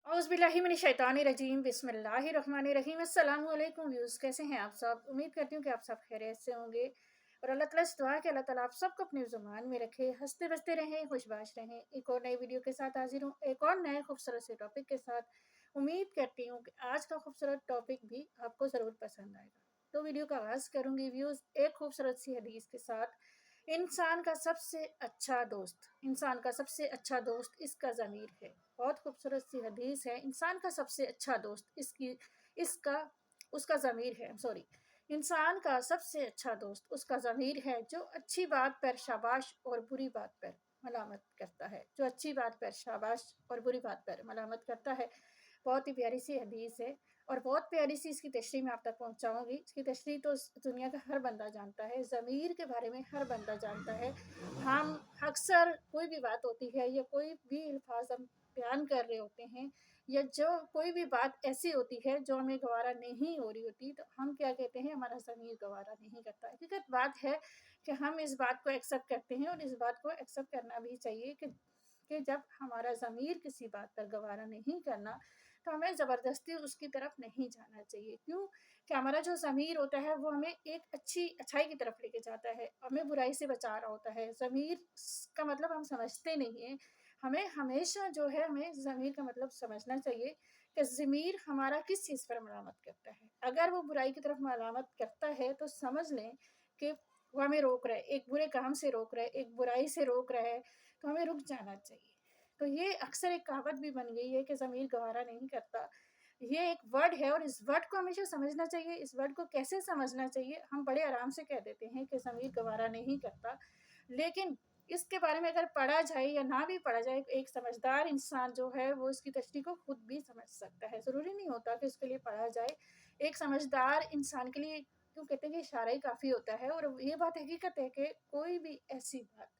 औज़ुबिल्लाहिमिनश्शैतानिर्रजीम बिस्मिल्लाहिर्रहमानिर्रहीम। अस्सलाम वालेकुम व्यूज़, कैसे हैं आप सब? उम्मीद करती हूँ कि आप सब खैरियत से होंगे और अल्लाह ताला से दुआ है कि अल्लाह ताला आप सबको अपनी ज़ुबान में रखे, हँसते बसते रहें, खुशबाश रहें। एक और नई वीडियो के साथ हाज़िर हूँ, एक और नए खूबसूरत से टॉपिक के साथ। उम्मीद करती हूँ कि आज का खूबसूरत टॉपिक भी आपको ज़रूर पसंद आएगा। तो वीडियो का आगाज़ करूँगी व्यूज़ एक खूबसूरत सी हदीस के साथ। इंसान का सबसे अच्छा दोस्त, इंसान का सबसे अच्छा दोस्त इसका ज़मीर है। बहुत खूबसूरत सी हदीस है। इंसान का सबसे अच्छा दोस्त इसका उसका ज़मीर है। सॉरी, इंसान का सबसे अच्छा दोस्त उसका ज़मीर है, जो अच्छी बात पर शाबाश और बुरी बात पर मलामत करता है। जो अच्छी बात पर शाबाश और बुरी बात पर मलामत करता है। बहुत ही प्यारी सी हदीस है और बहुत प्यारी सी इसकी तशरीह मैं आप तक पहुँचाऊँगी। इसकी तशरीह तो दुनिया का हर बंदा जानता है, ज़मीर के बारे में हर बंदा जानता है। हम अक्सर कोई भी बात होती है या कोई भी अल्फाज़ हम बयान कर रहे होते हैं या जो कोई भी बात ऐसी होती है जो हमें गवारा नहीं हो रही होती, तो हम क्या कहते हैं, हमारा ज़मीर गवारा नहीं करता। हकीकत बात है कि हम इस बात को एक्सेप्ट करते हैं और इस बात को एक्सेप्ट करना भी चाहिए कि जब हमारा ज़मीर किसी बात पर गवारा नहीं करना, तो हमें ज़बरदस्ती उसकी तरफ नहीं जाना चाहिए। क्यों? कि हमारा जो ज़मीर होता है वो हमें एक अच्छाई की तरफ लेके जाता है, हमें बुराई से बचा रहा होता है। ज़मीर का मतलब हम समझते नहीं हैं। हमें हमेशा जो है हमें ज़मीर का मतलब समझना चाहिए कि ज़मीर हमारा किस चीज़ पर मलामत करता है। अगर वो बुराई की तरफ मलामत करता है तो समझ लें कि वो हमें रोक रहा है, एक बुरे काम से रोक रहा है, एक बुराई से रोक रहा है, तो हमें रुक जाना चाहिए। तो ये अक्सर एक कहावत भी बन गई है कि ज़मीर गवारा नहीं करता। ये एक वर्ड है और इस वर्ड को हमेशा समझना चाहिए। इस वर्ड को कैसे समझना चाहिए? हम बड़े आराम से कह देते हैं कि ज़मीर गवारा नहीं करता, लेकिन इसके बारे में अगर पढ़ा जाए या ना भी पढ़ा जाए, एक समझदार इंसान जो है वो इसकी तशरीह को खुद भी समझ सकता है। ज़रूरी नहीं होता कि उसके लिए पढ़ा जाए। एक समझदार इंसान के लिए क्यों कहते हैं कि इशारा ही काफ़ी होता है और ये बात हकीकत है कि कोई भी ऐसी बात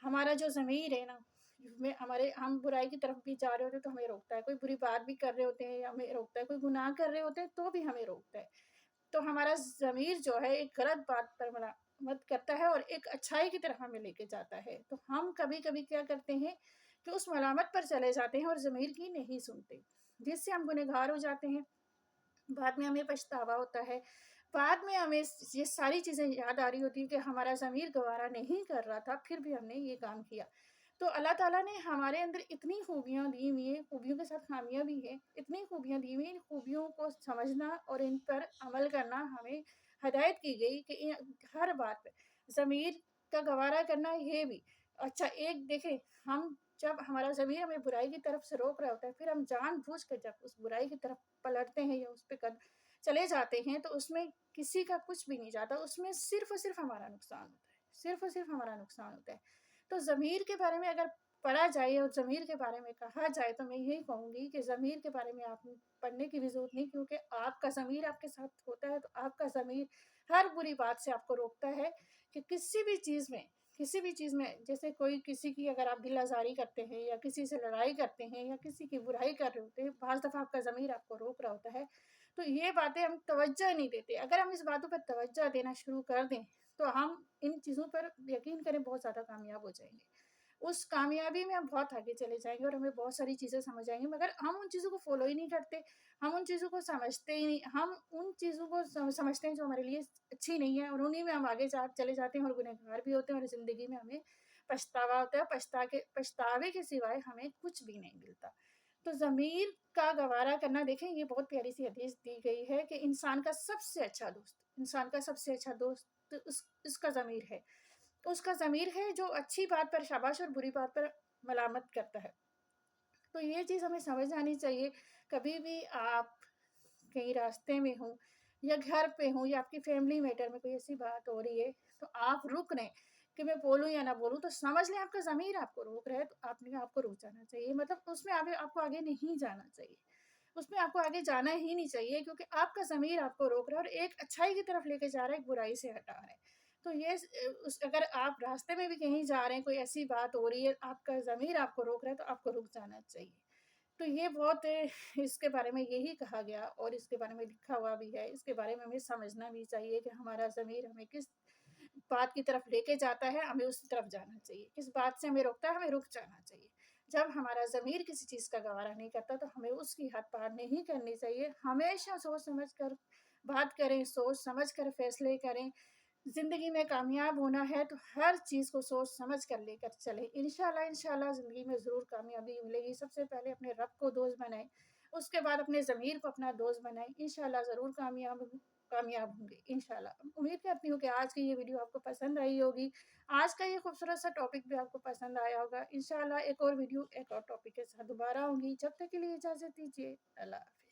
हमारा जो ज़मीर है ना, में हमारे हम बुराई की तरफ भी जा रहे होते हैं तो हमें रोकता है, कोई बुरी बात भी कर रहे होते हैं या हमें रोकता है, कोई गुनाह कर रहे होते हैं तो भी हमें रोकता है। तो हमारा ज़मीर जो है एक गलत बात पर मलामत करता है और एक अच्छाई की तरफ हमें लेके जाता है। तो हम कभी-कभी क्या करते हैं कि उस मलामत पर चले जाते हैं और ज़मीर की नहीं सुनते, जिससे हम गुनहगार हो जाते हैं। बाद में हमें पछतावा होता है। बाद में हमें ये सारी चीज़ें याद आ रही होती हैं कि हमारा ज़मीर गवारा नहीं कर रहा था, फिर भी हमने ये काम किया। तो अल्लाह ताला ने हमारे अंदर इतनी खूबियाँ दी हुई हैं, खूबियों के साथ ख़ामियाँ भी हैं, इतनी खूबियाँ दी हुई हैं, इन खूबियों को समझना और इन पर अमल करना हमें हिदायत की गई कि हर बात पे ज़मीर का गवारा करना ये भी। अच्छा, एक देखें, हम जब हमारा ज़मीर हमें बुराई की तरफ से रोक रहा होता है, फिर हम जानबूझ कर जब उस बुराई की तरफ पलटते हैं या उस पे चले जाते हैं, तो उसमें किसी का कुछ भी नहीं जाता, उसमें सिर्फ़ और सिर्फ़ हमारा नुकसान होता है, सिर्फ़ और सिर्फ़ हमारा नुकसान होता है। तो ज़मीर के बारे में अगर पढ़ा जाए और ज़मीर के बारे में कहा जाए, तो मैं यही कहूँगी कि ज़मीर के बारे में आप पढ़ने की भी ज़रूरत नहीं, क्योंकि आपका ज़मीर आपके साथ होता है, तो आपका ज़मीर हर बुरी बात से आपको रोकता है कि किसी भी चीज़ में जैसे कोई किसी की अगर आप दिल आज़ारी करते हैं या किसी से लड़ाई करते हैं या किसी की बुराई कर रहे होते हैं, बाज़ दफ़ा आपका ज़मीर आपको रोक रहा होता है। तो ये बातें हम तवज्जो नहीं देते। अगर हम इस बातों पर तवज्जो देना शुरू कर दें, तो हम इन चीज़ों पर यकीन करें बहुत ज़्यादा कामयाब हो जाएँगे। उस कामयाबी में हम बहुत आगे चले जाएँगे और हमें बहुत सारी चीज़ें समझ आएँगी, मगर हम उन चीज़ों को फ़ॉलो ही नहीं करते, हम उन चीज़ों को समझते ही नहीं। हम उन चीज़ों को समझते हैं जो हमारे लिए अच्छी नहीं है और उन्हीं में हम आगे चले जाते हैं और गुनहगार भी होते हैं और ज़िंदगी में हमें पछतावा होता है। पछतावे के सिवाय हमें कुछ भी नहीं मिलता। तो ज़मीर का गवारा करना, देखें, ये बहुत प्यारी-सी हदीस दी गई है कि इंसान का सबसे अच्छा दोस्त उसका ज़मीर है। उसका ज़मीर है जो अच्छी बात पर शाबाश और बुरी बात पर मलामत करता है। तो ये चीज़ हमें समझ आनी चाहिए। कभी भी आप कहीं रास्ते में हों या घर पे हों या आपकी फैमिली मैटर में कोई ऐसी बात हो रही है, तो आप रुक लें कि मैं बोलूँ या ना बोलूँ, तो समझ लें आपका ज़मीर आपको रोक रहा है, तो आपने आपको रुक जाना चाहिए। मतलब उसमें आपको आगे नहीं जाना चाहिए। उसमें आपको आगे जाना ही नहीं चाहिए, क्योंकि आपका ज़मीर आपको रोक रहा है और एक अच्छाई की तरफ लेके जा रहा है, एक बुराई से हटा रहा है। तो अगर आप रास्ते में भी कहीं जा रहे हैं, कोई ऐसी बात हो रही है, आपका ज़मीर आपको रोक रहा है, तो आपको रुक जाना चाहिए। तो ये बहुत इसके बारे में यही कहा गया और इसके बारे में लिखा हुआ भी है। इसके बारे में हमें समझना भी चाहिए कि हमारा ज़मीर हमें किस बात की तरफ लेके जाता है, हमें उस तरफ जाना चाहिए। किस बात से हमें रोकता है, हमें रुक जाना चाहिए। جب ہمارا ضمیر کسی چیز کا گوارا نہیں کرتا تو ہمیں اس کی حد پار نہیں کرنی چاہیے، ہمیشہ سوچ سمجھ کر بات کریں، سوچ سمجھ کر فیصلے کریں۔ زندگی میں کامیاب ہونا ہے تو ہر چیز کو سوچ سمجھ کر لے کر چلیں، انشاءاللہ زندگی میں ضرور کامیابی ملے گی۔ سب سے پہلے اپنے رب کو دوست بنائیں، اس کے بعد اپنے ضمیر کو اپنا دوست بنائیں، انشاءاللہ ضرور کامیاب ہوں گے انشاءاللہ۔ امید کرتی ہوں کہ آج کی یہ ویڈیو آپ کو پسند آئی ہوگی، آج کا یہ خوبصورت سا ٹاپک بھی آپ کو پسند آیا ہوگا۔ انشاءاللہ ایک اور ویڈیو ایک اور ٹاپک کے ساتھ دوبارہ ہوں گی، جب تک کے لیے اجازت دیجیے، اللہ حافظ۔